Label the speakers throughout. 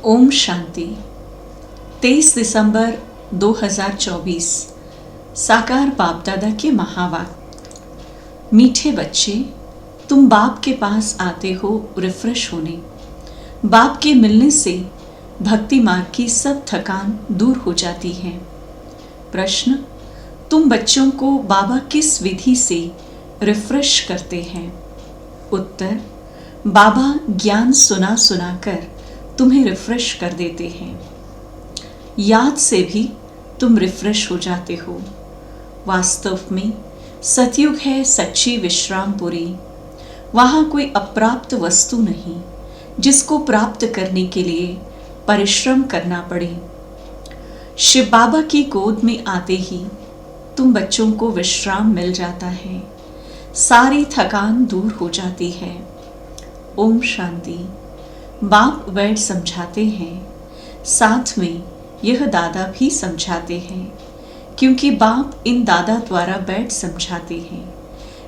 Speaker 1: ओम शांति। 23 दिसंबर 2024 साकार बाप दादा के महावाक्य। मीठे बच्चे, तुम बाप के पास आते हो रिफ्रेश होने। बाप के मिलने से भक्ति मार्ग की सब थकान दूर हो जाती है। प्रश्न, तुम बच्चों को बाबा किस विधि से रिफ्रेश करते हैं? उत्तर, बाबा ज्ञान सुना सुना कर तुम्हें रिफ्रेश कर देते हैं। याद से भी तुम रिफ्रेश हो जाते हो। वास्तव में सतयुग है सच्ची विश्रामपुरी। वहाँ कोई अप्राप्त वस्तु नहीं जिसको प्राप्त करने के लिए परिश्रम करना पड़े। शिव बाबा की गोद में आते ही तुम बच्चों को विश्राम मिल जाता है, सारी थकान दूर हो जाती है। ओम शांति। बाप वैद समझाते हैं, साथ में यह दादा भी समझाते हैं, क्योंकि बाप इन दादा द्वारा वैद समझाते हैं।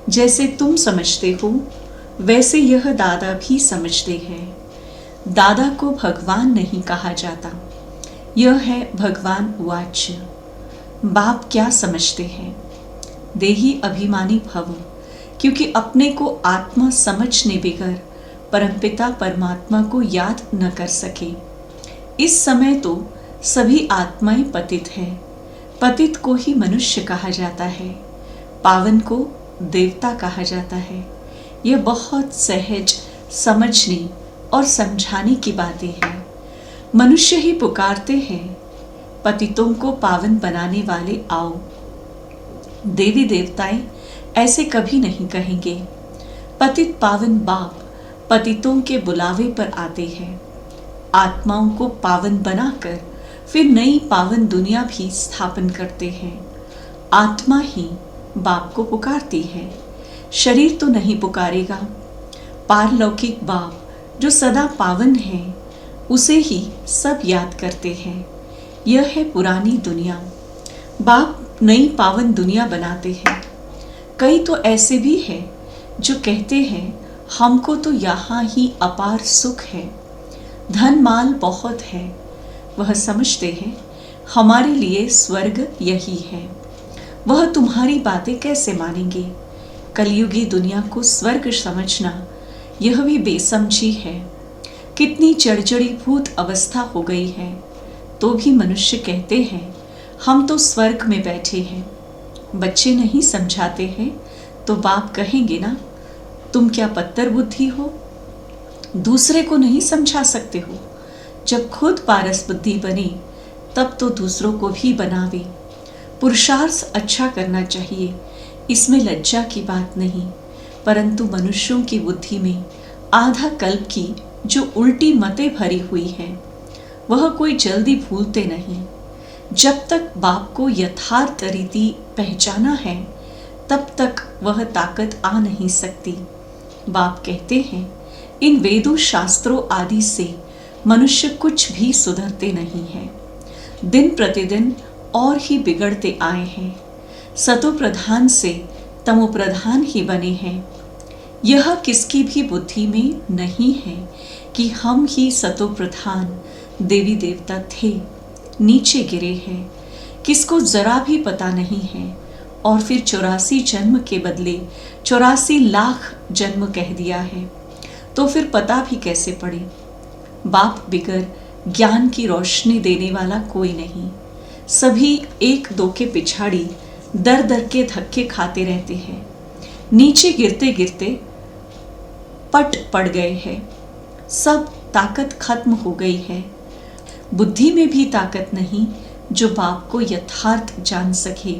Speaker 1: जैसे तुम समझते हो वैसे यह दादा भी समझते हैं। दादा को भगवान नहीं कहा जाता, यह है भगवान वाच्य। बाप क्या समझते हैं? देही अभिमानी भव, क्योंकि अपने को आत्मा समझने बगैर परमपिता परमात्मा को याद न कर सके। इस समय तो सभी आत्माएं पतित हैं। पतित को ही मनुष्य कहा जाता है, पावन को देवता कहा जाता है। यह बहुत सहज समझने और समझाने की बातें हैं। मनुष्य ही पुकारते हैं, पतितों को पावन बनाने वाले आओ। देवी देवताएं ऐसे कभी नहीं कहेंगे। पतित पावन बाप पतितों के बुलावे पर आते हैं। आत्माओं को पावन बनाकर फिर नई पावन दुनिया भी स्थापन करते हैं। आत्मा ही बाप को पुकारती है, शरीर तो नहीं पुकारेगा। पारलौकिक बाप जो सदा पावन है उसे ही सब याद करते हैं। यह है पुरानी दुनिया। बाप नई पावन दुनिया बनाते हैं। कई तो ऐसे भी हैं जो कहते हैं हमको तो यहाँ ही अपार सुख है, धन माल बहुत है। वह समझते हैं हमारे लिए स्वर्ग यही है। वह तुम्हारी बातें कैसे मानेंगे? कलयुगी दुनिया को स्वर्ग समझना यह भी बेसमझी है। कितनी जर्जरीभूत अवस्था हो गई है, तो भी मनुष्य कहते हैं हम तो स्वर्ग में बैठे हैं। बच्चे नहीं समझाते हैं तो बाप कहेंगे ना, तुम क्या पत्थर बुद्धि हो? दूसरे को नहीं समझा सकते हो। जब खुद पारस बुद्धि बने तब तो दूसरों को भी बनावे। पुरुषार्थ अच्छा करना चाहिए, इसमें लज्जा की बात नहीं। परंतु मनुष्यों की बुद्धि में आधा कल्प की जो उल्टी मतें भरी हुई हैं, वह कोई जल्दी भूलते नहीं। जब तक बाप को यथार्थ रीति पहचाना है तब तक वह ताकत आ नहीं सकती। बाप कहते हैं इन वेदों शास्त्रों आदि से मनुष्य कुछ भी सुधरते नहीं है, दिन प्रतिदिन और ही बिगड़ते आए हैं। सतो प्रधान से तमो प्रधान ही बने हैं। यह किसकी भी बुद्धि में नहीं है कि हम ही सतो प्रधान देवी देवता थे, नीचे गिरे हैं। किसको जरा भी पता नहीं है, और फिर 84 जन्म के बदले 84 लाख जन्म कह दिया है, तो फिर पता भी कैसे पड़े? बाप बिगर ज्ञान की रोशनी देने वाला कोई नहीं। सभी एक दो के पिछाड़ी दर दर के धक्के खाते रहते हैं। नीचे गिरते गिरते पट पड़ गए हैं। सब ताकत खत्म हो गई है। बुद्धि में भी ताकत नहीं जो बाप को यथार्थ जान सके।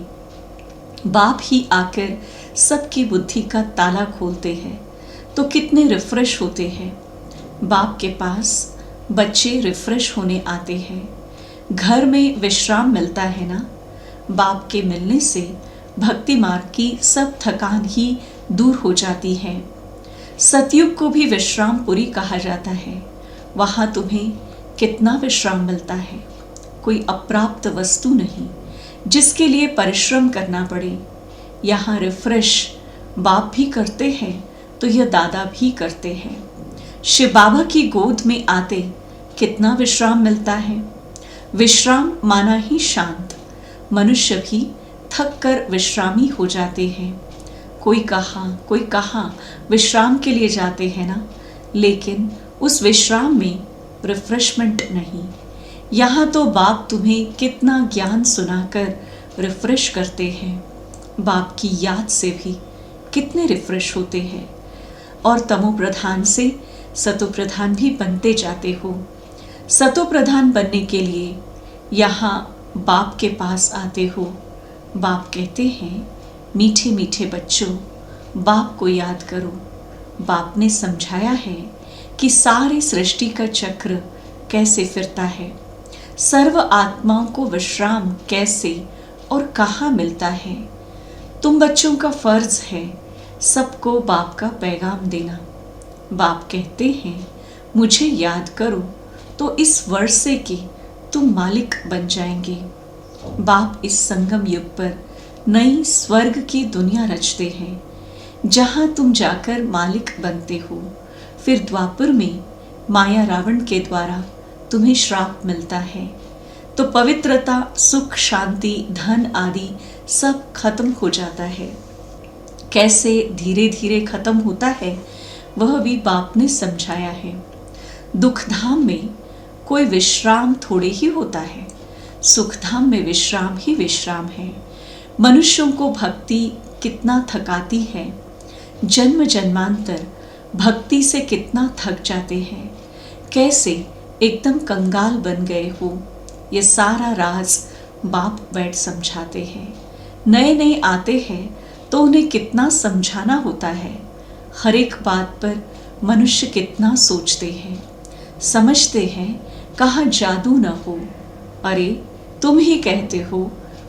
Speaker 1: बाप ही आकर सबकी बुद्धि का ताला खोलते हैं, तो कितने रिफ्रेश होते हैं। बाप के पास बच्चे रिफ्रेश होने आते हैं। घर में विश्राम मिलता है ना। बाप के मिलने से भक्ति मार्ग की सब थकान ही दूर हो जाती है। सतयुग को भी विश्रामपुरी कहा जाता है। वहाँ तुम्हें कितना विश्राम मिलता है। कोई अप्राप्त वस्तु नहीं जिसके लिए परिश्रम करना पड़े। यहाँ रिफ्रेश बाप भी करते हैं तो यह दादा भी करते हैं। शिव बाबा की गोद में आते कितना विश्राम मिलता है। विश्राम माना ही शांत। मनुष्य भी थक कर विश्रामी हो जाते हैं। कोई कहाँ विश्राम के लिए जाते हैं ना, लेकिन उस विश्राम में रिफ्रेशमेंट नहीं। यहाँ तो बाप तुम्हें कितना ज्ञान सुनाकर रिफ्रेश करते हैं। बाप की याद से भी कितने रिफ्रेश होते हैं, और तमो प्रधान से सतो प्रधान भी बनते जाते हो। सतो प्रधान बनने के लिए यहाँ बाप के पास आते हो। बाप कहते हैं, मीठे मीठे बच्चों, बाप को याद करो। बाप ने समझाया है कि सारी सृष्टि का चक्र कैसे फिरता है, सर्व आत्माओं को विश्राम कैसे और कहाँ मिलता है। तुम बच्चों का फर्ज है सबको बाप का पैगाम देना। बाप कहते हैं, मुझे याद करो तो इस वर्षे के तुम मालिक बन जाएंगे। बाप इस संगम युग पर नई स्वर्ग की दुनिया रचते हैं, जहां तुम जाकर मालिक बनते हो। फिर द्वापर में माया रावण के द्वारा तुम्हें श्राप मिलता है, तो पवित्रता, सुख, शांति, धन आदि सब खत्म हो जाता है। कैसे धीरे धीरे खत्म होता है वह भी बाप ने समझाया है। दुखधाम में कोई विश्राम थोड़े ही होता है, सुखधाम में विश्राम ही विश्राम है। मनुष्यों को भक्ति कितना थकाती है, जन्म जन्मांतर भक्ति से कितना थक जाते हैं, कैसे एकदम कंगाल बन गए हो। ये सारा राज बाप बैठ समझाते हैं। नए नए आते हैं तो उन्हें कितना समझाना होता है। हर एक बात पर मनुष्य कितना सोचते हैं, समझते हैं कहाँ जादू न हो। अरे तुम ही कहते हो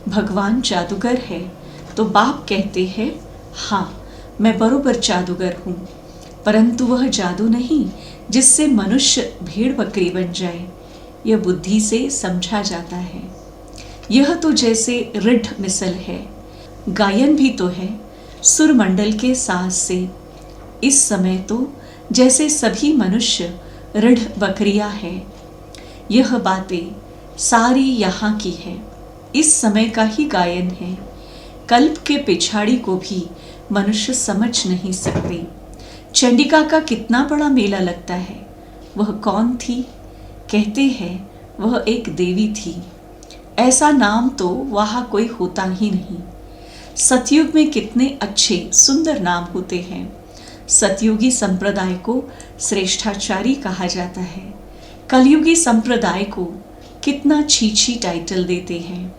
Speaker 1: भगवान जादूगर है, तो बाप कहते हैं हाँ मैं बरोबर जादूगर हूँ, परंतु वह जादू नहीं जिससे मनुष्य भेड़ बकरी बन जाए। यह बुद्धि से समझा जाता है। यह तो जैसे ऋढ़ मिसल है, गायन भी तो है सुरमंडल के साज से। इस समय तो जैसे सभी मनुष्य ऋढ़ बकरियां हैं। यह बातें सारी यहाँ की है, इस समय का ही गायन है। कल्प के पिछाड़ी को भी मनुष्य समझ नहीं सकते। चंडिका का कितना बड़ा मेला लगता है। वह कौन थी? कहते हैं वह एक देवी थी। ऐसा नाम तो वहाँ कोई होता ही नहीं। सतयुग में कितने अच्छे सुंदर नाम होते हैं। सतयुगी संप्रदाय को श्रेष्ठाचारी कहा जाता है। कलयुगी संप्रदाय को कितना छीछी टाइटल देते हैं।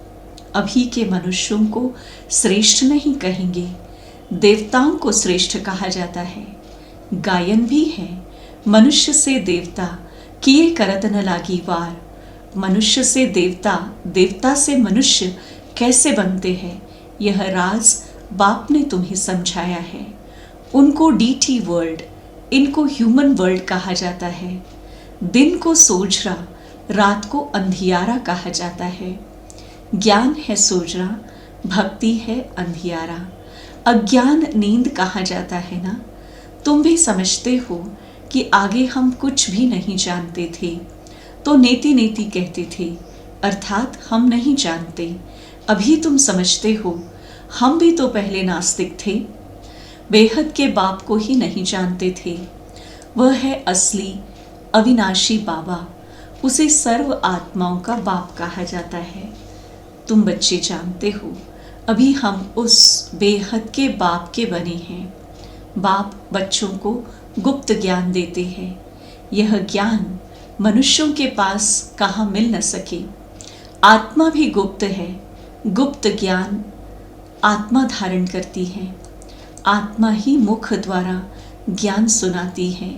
Speaker 1: अभी के मनुष्यों को श्रेष्ठ नहीं कहेंगे, देवताओं को श्रेष्ठ कहा जाता है। गायन भी है, मनुष्य से देवता किए करत न लागी वार। मनुष्य से देवता, देवता से मनुष्य कैसे बनते हैं, यह राज बाप ने तुम्हें समझाया है। उनको डीटी वर्ल्ड, इनको ह्यूमन वर्ल्ड कहा जाता है। दिन को सोजरा, रात को अंधियारा कहा जाता है। ज्ञान है सोजरा, भक्ति है अंधियारा। अज्ञान नींद कहा जाता है ना। तुम भी समझते हो कि आगे हम कुछ भी नहीं जानते थे, तो नेति नेति कहते थे, अर्थात हम नहीं जानते। अभी तुम समझते हो हम भी तो पहले नास्तिक थे, बेहद के बाप को ही नहीं जानते थे। वह है असली अविनाशी बाबा, उसे सर्व आत्माओं का बाप कहा जाता है। तुम बच्चे जानते हो अभी हम उस बेहद के बाप के बने हैं। बाप बच्चों को गुप्त ज्ञान देते हैं। यह ज्ञान मनुष्यों के पास कहाँ मिल न सके। आत्मा भी गुप्त है। गुप्त ज्ञान आत्मा धारण करती है। आत्मा ही मुख द्वारा ज्ञान सुनाती है।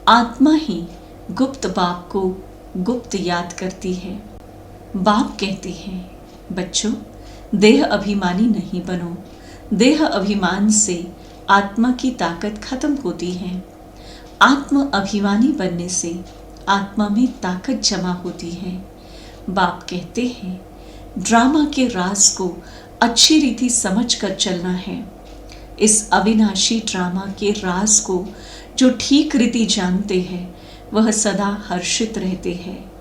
Speaker 1: आत्मा ही गुप्त बाप को गुप्त याद करती है। बाप कहते हैं, बच्चों देह अभिमानी नहीं बनो। देह अभिमान से आत्मा की ताकत खत्म होती है। आत्म अभिमानी बनने से आत्मा में ताकत जमा होती है। बाप कहते हैं, ड्रामा के राज को अच्छी रीति समझ कर चलना है। इस अविनाशी ड्रामा के राज को जो ठीक रीति जानते हैं वह सदा हर्षित रहते हैं।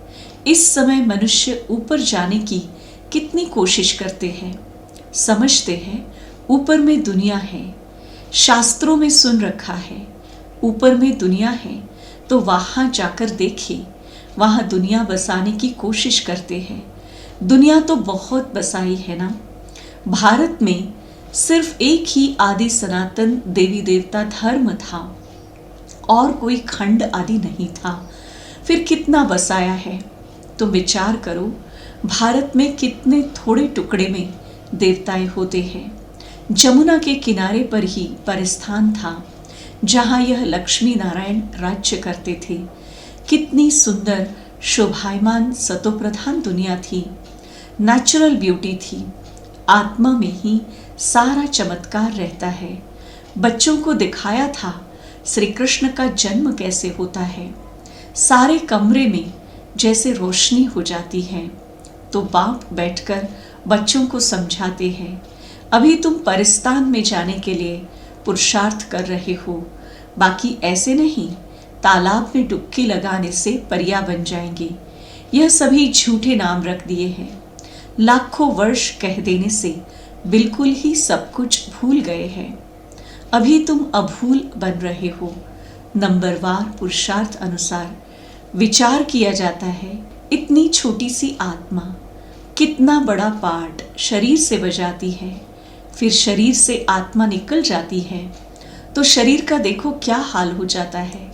Speaker 1: इस समय मनुष्य ऊपर जाने की कितनी कोशिश करते हैं। समझते हैं ऊपर में दुनिया है, शास्त्रों में सुन रखा है ऊपर में दुनिया है, तो वहां जाकर देखें, वहां दुनिया बसाने की कोशिश करते हैं। दुनिया तो बहुत बसाई है ना। भारत में सिर्फ एक ही आदि सनातन देवी देवता धर्म था और कोई खंड आदि नहीं था। फिर कितना बसाया है। तो विचार करो, भारत में कितने थोड़े टुकड़े में देवताएं होते हैं। जमुना के किनारे पर ही परिस्थान था जहां यह लक्ष्मी नारायण राज्य करते थे। कितनी सुंदर शोभायमान सतोप्रधान दुनिया थी। नेचुरल ब्यूटी थी। आत्मा में ही सारा चमत्कार रहता है। बच्चों को दिखाया था श्री कृष्ण का जन्म कैसे होता है। सारे कमरे में जैसे रोशनी हो जाती है। तो बाप बैठकर बच्चों को समझाते हैं, अभी तुम परिस्तान में जाने के लिए पुरुषार्थ कर रहे हो, बाकी ऐसे नहीं तालाब में डुबकी लगाने से परिया बन जाएंगे। यह सभी झूठे नाम रख दिए हैं। लाखों वर्ष कह देने से बिल्कुल ही सब कुछ भूल गए हैं। अभी तुम अभूल बन रहे हो। नंबरवार पुरुषार्थ अनुसार विचार किया जाता है। इतनी छोटी सी आत्मा कितना बड़ा पार्ट शरीर से बजाती है, फिर शरीर से आत्मा निकल जाती है तो शरीर का देखो क्या हाल हो जाता है।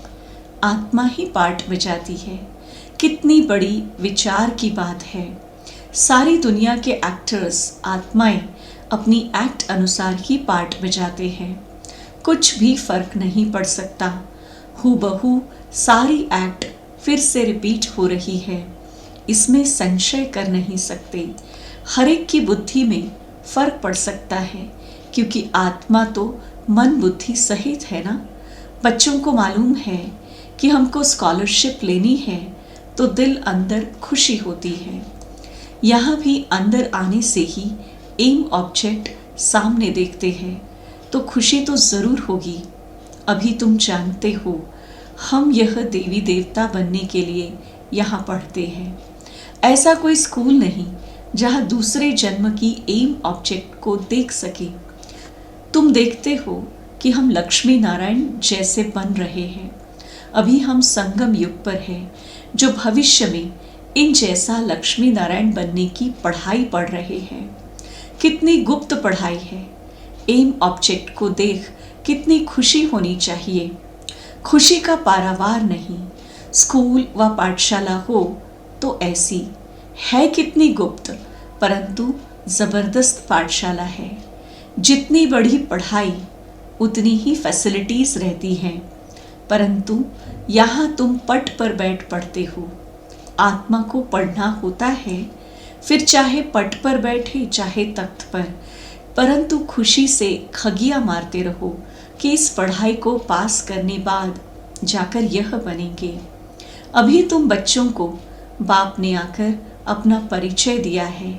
Speaker 1: आत्मा ही पार्ट बजाती है। कितनी बड़ी विचार की बात है। सारी दुनिया के एक्टर्स आत्माएं अपनी एक्ट अनुसार ही पार्ट बजाते हैं। कुछ भी फर्क नहीं पड़ सकता। हूबहू सारी एक्ट फिर से रिपीट हो रही है, इसमें संशय कर नहीं सकते। हर एक की बुद्धि में फर्क पड़ सकता है, क्योंकि आत्मा तो मन बुद्धि सहित है ना। बच्चों को मालूम है कि हमको स्कॉलरशिप लेनी है तो दिल अंदर खुशी होती है। यहाँ भी अंदर आने से ही एम ऑब्जेक्ट सामने देखते हैं तो खुशी तो जरूर होगी। अभी तुम जानते हो हम यह देवी देवता बनने के लिए यहाँ पढ़ते हैं। ऐसा कोई स्कूल नहीं जहाँ दूसरे जन्म की एम ऑब्जेक्ट को देख सके। तुम देखते हो कि हम लक्ष्मी नारायण जैसे बन रहे हैं। अभी हम संगम युग पर हैं, जो भविष्य में इन जैसा लक्ष्मी नारायण बनने की पढ़ाई पढ़ रहे हैं। कितनी गुप्त पढ़ाई है। एम ऑब्जेक्ट को देख कितनी खुशी होनी चाहिए। खुशी का पारावार नहीं। स्कूल व पाठशाला हो तो ऐसी है, कितनी गुप्त परंतु जबरदस्त पाठशाला है। जितनी बड़ी पढ़ाई उतनी ही फैसिलिटीज रहती हैं, परंतु यहाँ तुम पट पर बैठ पढ़ते हो। आत्मा को पढ़ना होता है, फिर चाहे पट पर बैठे चाहे तख्त पर, परंतु खुशी से खगिया मारते रहो कि इस पढ़ाई को पास करने बाद जाकर यह बनेंगे। अभी तुम बच्चों को बाप ने आकर अपना परिचय दिया है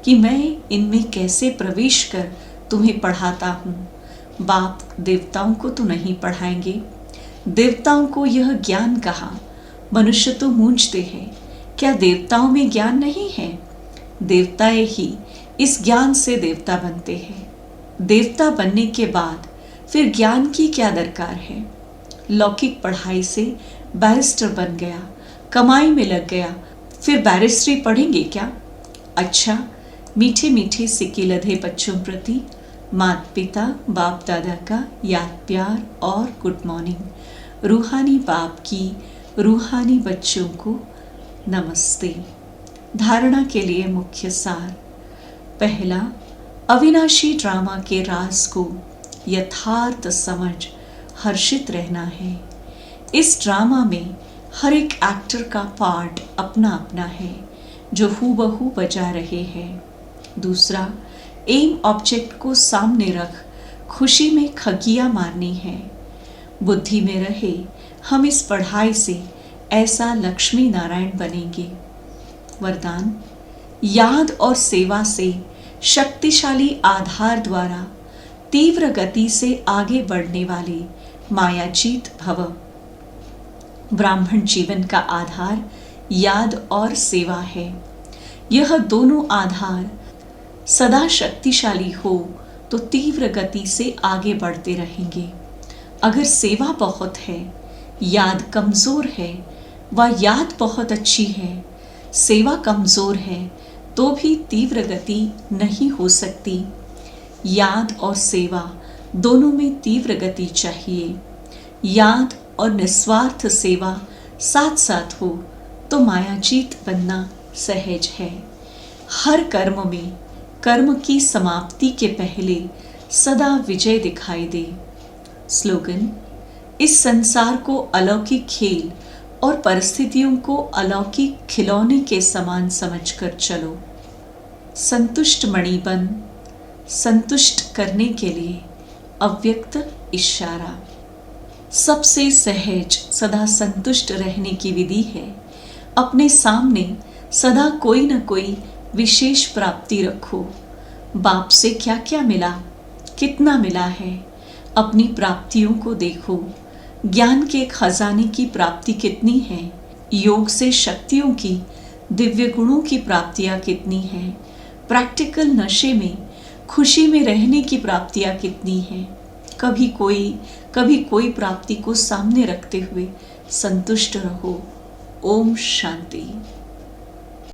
Speaker 1: कि मैं इनमें कैसे प्रवेश कर तुम्हें पढ़ाता हूँ। बाप देवताओं को तो नहीं पढ़ाएंगे। देवताओं को यह ज्ञान कहा। मनुष्य तो मूंझते हैं, क्या देवताओं में ज्ञान नहीं है? देवताएं ही इस ज्ञान से देवता बनते हैं। देवता बनने के बाद फिर ज्ञान की क्या दरकार है? लौकिक पढ़ाई से बैरिस्टर बन गया, कमाई में लग गया, फिर बैरिस्ट्री पढ़ेंगे क्या? अच्छा, मीठे मीठे सिक्के लधे बच्चों प्रति माता पिता बाप दादा का याद प्यार और गुड मॉर्निंग। रूहानी बाप की रूहानी बच्चों को नमस्ते। धारणा के लिए मुख्य सार। पहला, अविनाशी ड्रामा के राज को यथार्थ समझ हर्षित रहना है। इस ड्रामा में हर एक एक्टर का पार्ट अपना अपना है जो हूबहू बजा रहे हैं। दूसरा, एम ऑब्जेक्ट को सामने रख खुशी में खगिया मारनी है। बुद्धि में रहे हम इस पढ़ाई से ऐसा लक्ष्मी नारायण बनेंगे। वरदान, याद और सेवा से शक्तिशाली आधार द्वारा तीव्र गति से आगे बढ़ने वाले मायाजीत भव। ब्राह्मण जीवन का आधार याद और सेवा है। यह दोनों आधार सदा शक्तिशाली हो तो तीव्र गति से आगे बढ़ते रहेंगे। अगर सेवा बहुत है, याद कमजोर है, व याद बहुत अच्छी है, सेवा कमजोर है, तो भी तीव्र गति नहीं हो सकती। याद और सेवा दोनों में तीव्र गति चाहिए। याद और निस्वार्थ सेवा साथ साथ हो तो मायाजीत बनना सहज है। हर कर्म में कर्म की समाप्ति के पहले सदा विजय दिखाई दे। स्लोगन: इस संसार को अलौकिक खेल और परिस्थितियों को अलौकिक खिलौने के समान समझकर चलो। संतुष्ट मणिबन संतुष्ट करने के लिए अव्यक्त इशारा। सबसे सहज सदा संतुष्ट रहने की विधि है अपने सामने सदा कोई न कोई विशेष प्राप्ति रखो। बाप से क्या क्या मिला, कितना मिला है, अपनी प्राप्तियों को देखो। ज्ञान के खजाने की प्राप्ति कितनी है, योग से शक्तियों की, दिव्य गुणों की प्राप्तियां कितनी हैं, प्रैक्टिकल नशे में खुशी में रहने की प्राप्तियां कितनी हैं। कभी कोई प्राप्ति को सामने रखते हुए संतुष्ट रहो। ओम शांति।